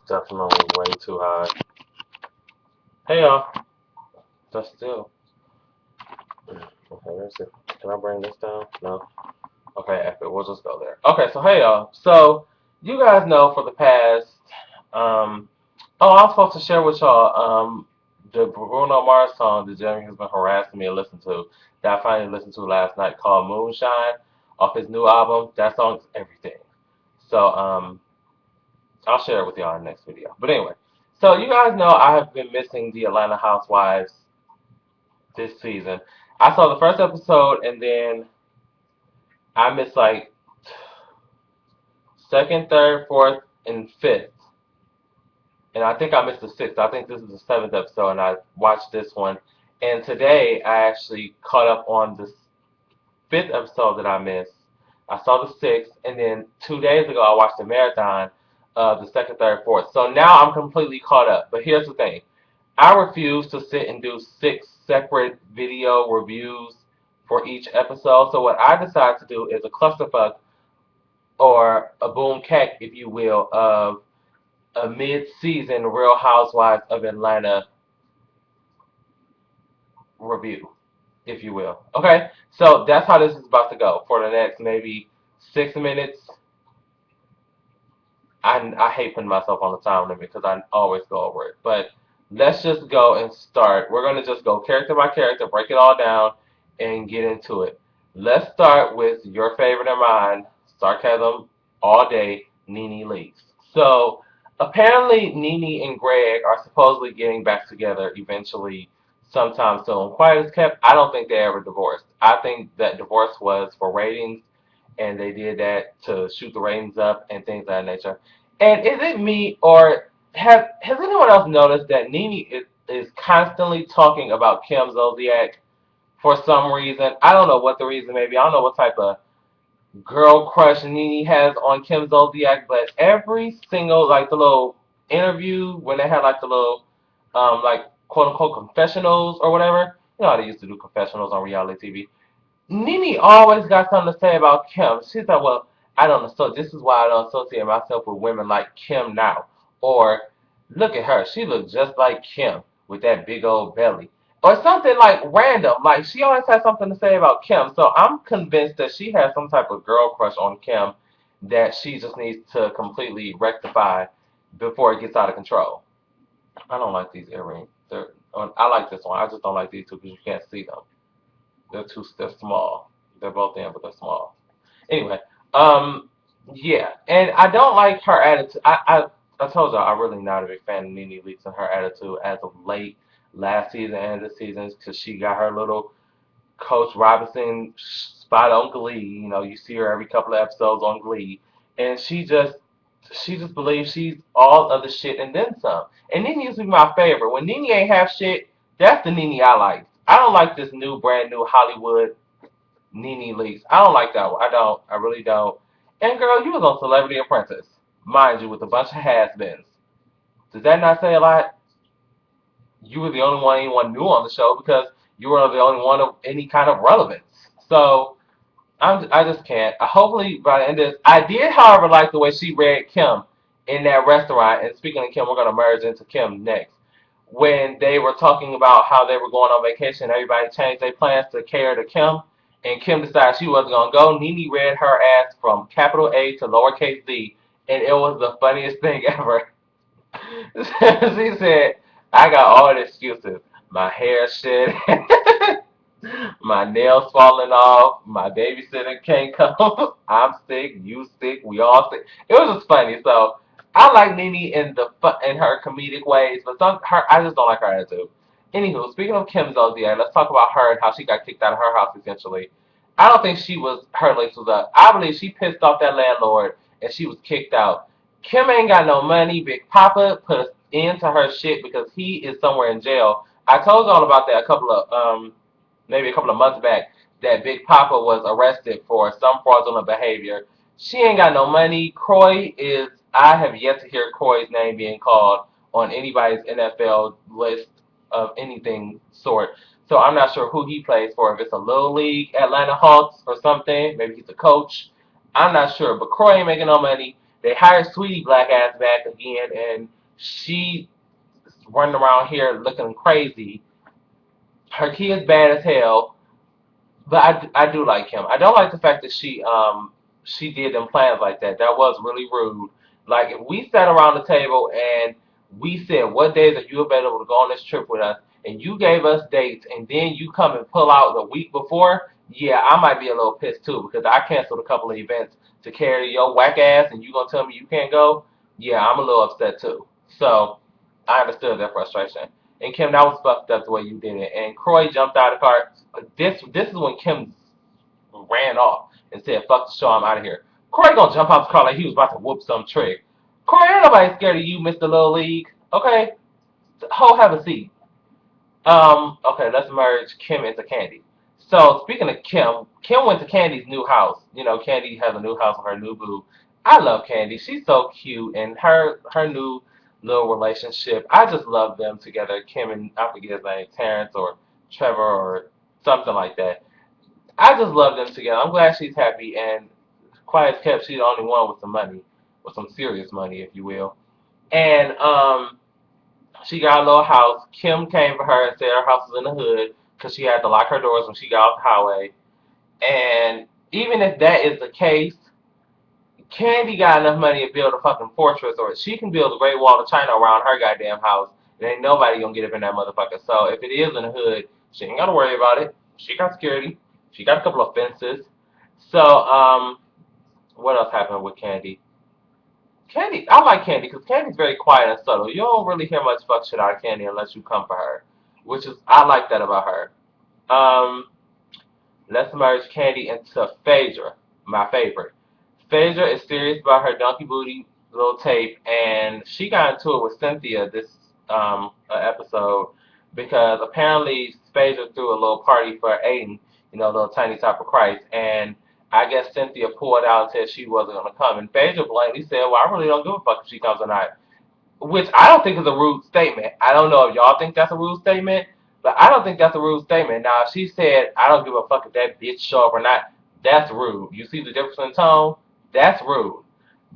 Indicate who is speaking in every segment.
Speaker 1: definitely way too high. Hey y'all, that's still. Okay, let's see. Can I bring this down? No. Okay, F it. We'll just go there. Okay, so hey y'all. So you guys know for the past, um, oh, I was supposed to share with y'all, the Bruno Mars song that Jeremy has been harassing me to listen to. That I finally listened to last night called Moonshine off his new album. That song's everything. So I'll share it with y'all in the next video. But anyway, so you guys know I have been missing the Atlanta Housewives this season. I saw the first episode and then I missed like second, third, fourth, and fifth. And I think I missed the sixth. I think this is the seventh episode, and I watched this one. And today I actually caught up on the fifth episode that I missed. I saw the sixth, and then 2 days ago I watched the marathon of the second, third, fourth. So now I'm completely caught up. But here's the thing. I refuse to sit and do 6 separate video reviews for each episode. So what I decided to do is a clusterfuck or a boom cack, if you will, of a mid-season Real Housewives of Atlanta review, if you will. Okay, so that's how this is about to go for the next maybe 6 minutes. I hate putting myself on the time limit because I always go over it. But let's just go and start. We're gonna just go character by character, break it all down, and get into it. Let's start with your favorite and mine, sarcasm all day, Nene Leakes. So apparently Nene and Greg are supposedly getting back together eventually sometime soon. Quiet as kept, I don't think they ever divorced. I think that divorce was for ratings and they did that to shoot the ratings up and things of that nature. And is it me or has anyone else noticed that Nene is constantly talking about Kim Zolciak for some reason? I don't know what the reason may be. I don't know what type of girl crush Nene has on Kim Zolciak, but every single like the little interview when they had like the little like quote unquote confessionals or whatever. You know how they used to do confessionals on reality TV. Nene always got something to say about Kim. She's like, well, I don't know. So this is why I don't associate myself with women like Kim now. Or look at her. She looks just like Kim with that big old belly. Or something like random. Like she always has something to say about Kim. So I'm convinced that she has some type of girl crush on Kim that she just needs to completely rectify before it gets out of control. I don't like these earrings. I like this one. I just don't like these two because you can't see them. They're small. They're both in, but they're small. Anyway, um, yeah, and I don't like her attitude. I told y'all I'm really not a big fan of Nene Leakes and her attitude as of late, last season and this season, because she got her little Coach Robinson spot on Glee. You know, you see her every couple of episodes on Glee, and she just believes she's all of the shit and then some. And Nene used to be my favorite. When Nene ain't half shit, that's the Nene I like. I don't like this new, brand new Hollywood Nene Leakes. I don't like that one. I don't. I really don't. And girl, you was on Celebrity Apprentice, mind you, with a bunch of has-beens. Does that not say a lot? You were the only one anyone knew on the show because you were the only one of any kind of relevance. So I just can't. Hopefully by the end of this, I did, however, like the way she read Kim in that restaurant. And speaking of Kim, we're gonna merge into Kim next. When they were talking about how they were going on vacation, everybody changed their plans to cater to Kim, and Kim decided she wasn't gonna go. Nene read her ass from capital A to lowercase d, and it was the funniest thing ever. She said, "I got all the excuses. My hair shed." My nails falling off. My babysitter can't come. I'm sick. You sick. We all sick. It was just funny. So I like Nene in her comedic ways, but I just don't like her attitude. Anywho, speaking of Kim Zolciak, let's talk about her and how she got kicked out of her house essentially. I don't think her lease was up. I believe she pissed off that landlord and she was kicked out. Kim ain't got no money. Big Papa put an end to her shit because he is somewhere in jail. I told y'all about that a couple of maybe a couple of months back that Big Papa was arrested for some fraudulent behavior. She ain't got no money. Croy is. I have yet to hear Croy's name being called on anybody's NFL list of anything sort. So I'm not sure who he plays for. If it's a little league Atlanta Hawks or something, maybe he's a coach. I'm not sure. But Croy ain't making no money. They hired Sweetie Black ass back again, and She running around here looking crazy. Her kid's bad as hell. But I do like him. I don't like the fact that she did them plans like that. That was really rude. Like if we sat around the table and we said, "What days are you available to go on this trip with us?" and you gave us dates, and then you come and pull out the week before, yeah, I might be a little pissed too because I canceled a couple of events to carry your whack ass, and you gonna tell me you can't go? Yeah, I'm a little upset too. So I understood their frustration. And Kim, that was fucked up the way you did it. And Croy jumped out of the car. This is when Kim ran off and said, "Fuck the show, I'm out of here." Croy gonna jump out the car like he was about to whoop some trick. Croy, ain't nobody scared of you, Mr. Little League. Okay, ho, have a seat. Okay, let's merge Kim into Candy. So speaking of Kim, Kim went to Candy's new house. You know, Candy has a new house with her new boo. I love Candy. She's so cute, and her new little relationship. I just love them together. Kim and I forget his name, Terrence or Trevor or something like that. I just love them together. I'm glad she's happy, and quiet as kept, she's the only one with some money, with some serious money, if you will. And she got a little house. Kim came for her and said her house was in the hood because she had to lock her doors when she got off the highway. And even if that is the case, Candy got enough money to build a fucking fortress, or she can build a Great Wall of China around her goddamn house. And ain't nobody gonna get up in that motherfucker. So if it is in the hood, she ain't gotta worry about it. She got security. She got a couple of fences. So what else happened with Candy? Candy, I like Candy because Candy's very quiet and subtle. You don't really hear much fuck shit out of Candy unless you come for her, which is I like that about her. Um, let's merge Candy into Phaedra, my favorite. Phaedra is serious about her donkey booty little tape, and she got into it with Cynthia this episode because apparently Phaedra threw a little party for Aiden, you know, little tiny top of Christ, and I guess Cynthia pulled out and said she wasn't gonna come, and Phaedra blatantly said, "Well, I really don't give a fuck if she comes or not." Which I don't think is a rude statement. I don't know if y'all think that's a rude statement, but I don't think that's a rude statement. Now, if she said, "I don't give a fuck if that bitch show up or not," that's rude. You see the difference in tone? That's rude.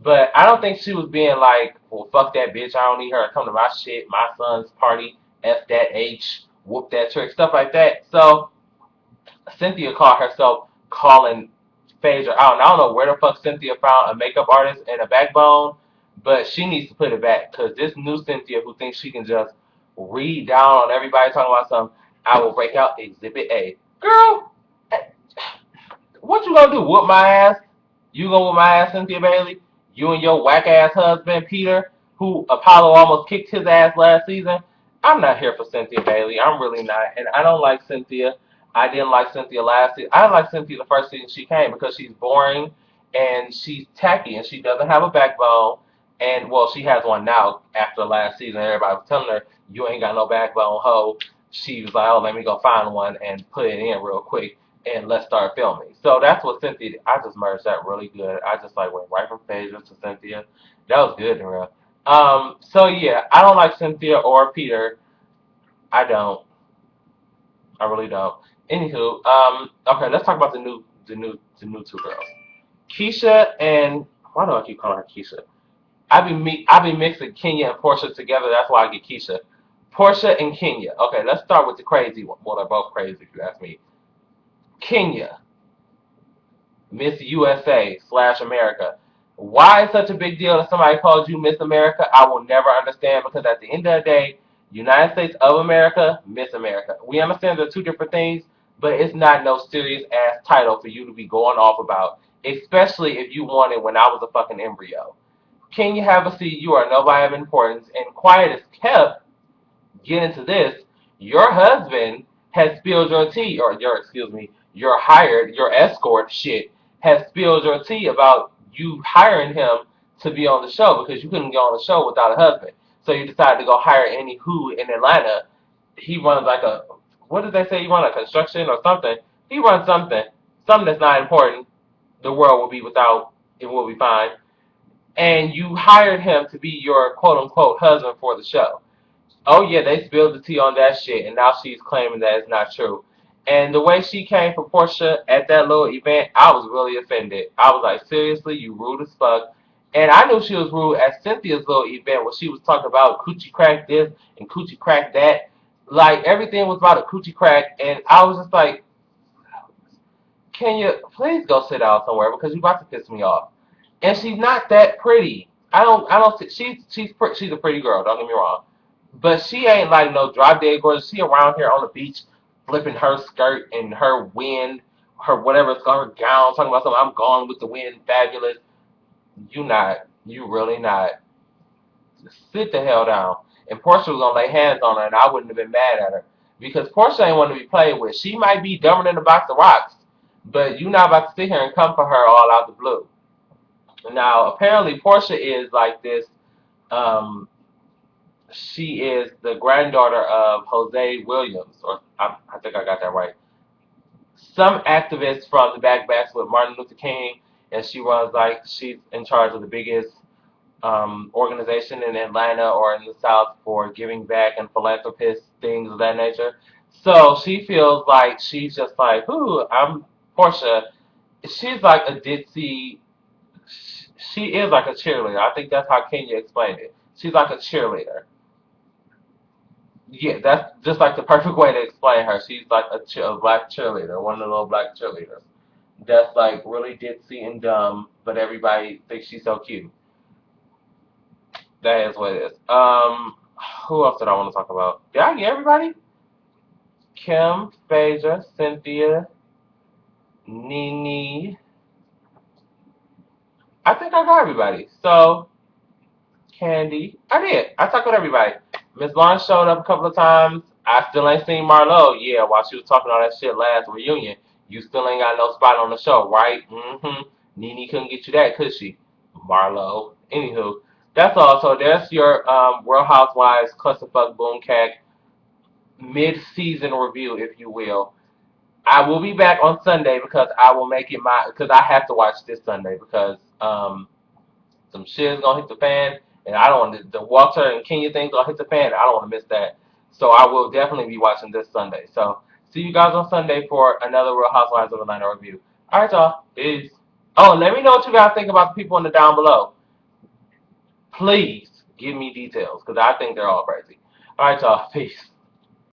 Speaker 1: But I don't think she was being like, "Well, fuck that bitch. I don't need her to come to my shit, my son's party, F that H, whoop that trick," stuff like that. So Cynthia caught herself calling Phaedra out. And I don't know where the fuck Cynthia found a makeup artist and a backbone, but she needs to put it back because this new Cynthia who thinks she can just read down on everybody talking about something, I will break out Exhibit A. Girl, what you gonna do? Whoop my ass? You gonna whoop my ass, Cynthia Bailey? You and your whack ass husband, Peter, who Apollo almost kicked his ass last season? I'm not here for Cynthia Bailey. I'm really not. And I don't like Cynthia. I didn't like Cynthia last season. I didn't like Cynthia the first season she came because she's boring and she's tacky and she doesn't have a backbone. And, well, she has one now after last season. Everybody was telling her, "You ain't got no backbone, ho." She was like, "Oh, let me go find one and put it in real quick and let's start filming." So that's what Cynthia did. I just merged that really good. I just like went right from Phaedra to Cynthia. That was good in real. So yeah, I don't like Cynthia or Peter. I don't. I really don't. Anywho, okay, let's talk about the new two girls. Keisha and why do I keep calling her Keisha? I be mixing Kenya and Portia together. That's why I get Keisha. Portia and Kenya. Okay, let's start with the crazy one. Well, they're both crazy if you ask me. Kenya. Miss USA slash America. Why it's such a big deal that somebody calls you Miss America, I will never understand because at the end of the day, United States of America, Miss America. We understand they're two different things, but it's not no serious ass title for you to be going off about, especially if you want it when I was a fucking embryo. Can you have a seat? You are nobody of importance, and quiet as kept get into this, your husband has spilled your tea, or your, excuse me, your hired, your escort shit has spilled your tea about you hiring him to be on the show because you couldn't get on the show without a husband. So you decided to go hire any who in Atlanta. He runs like a, what did they say? He runs a construction or something. He runs something that's not important. The world will be without, it will be fine. And you hired him to be your quote unquote husband for the show. Oh yeah, they spilled the tea on that shit, and now she's claiming that it's not true. And the way she came for Portia at that little event, I was really offended. I was like, seriously, you rude as fuck. And I knew she was rude at Cynthia's little event where she was talking about coochie crack this and coochie crack that. Like everything was about a coochie crack, and I was just like, can you please go sit down somewhere because you're about to piss me off. And she's not that pretty. I don't. She's a pretty girl. Don't get me wrong, but she ain't like no drop dead gorgeous. She around here on the beach, flipping her skirt and her wind, her whatever it's called, her gown, talking about something. I'm gone with the wind, fabulous. You not. You really not. Sit the hell down. And Portia was gonna lay hands on her, and I wouldn't have been mad at her because Portia ain't want to be played with. She might be dumber than a box of rocks, but you not about to sit here and come for her all out the blue. Now, apparently, Portia is like this. Um, she is the granddaughter of Jose Williams, or I think I got that right. Some activist from the backbacks with Martin Luther King, and she runs like she's in charge of the biggest organization in Atlanta or in the South for giving back and philanthropist things of that nature. So she feels like she's just like, ooh, I'm Portia. She's like a ditzy. She is like a cheerleader. I think that's how Kenya explained it. She's like a cheerleader. Yeah, that's just like the perfect way to explain her. She's like a black cheerleader, one of the little black cheerleaders. That's like really ditzy and dumb, but everybody thinks she's so cute. That is what it is. Who else did I want to talk about? Did I get everybody? Kim, Phaedra, Cynthia, Nene. I think I got everybody. So Candy. I did. I talked with everybody. Miss Lawrence showed up a couple of times. I still ain't seen Marlo. Yeah, while she was talking all that shit last reunion. You still ain't got no spot on the show, right? Mm-hmm. Nene couldn't get you that, could she? Marlo. Anywho, that's all. So there's your Real Housewives Clusterfuck Boom mid-season review, if you will. I will be back on Sunday because I will make it because I have to watch this Sunday because some shit is gonna hit the fan, and I don't want the Walter and Kenya thing gonna hit the fan. I don't want to miss that, so I will definitely be watching this Sunday. So see you guys on Sunday for another Real Housewives of Atlanta review. All right, y'all. Peace. Oh, let me know what you guys think about the people in the down below. Please give me details because I think they're all crazy. All right, y'all. Peace.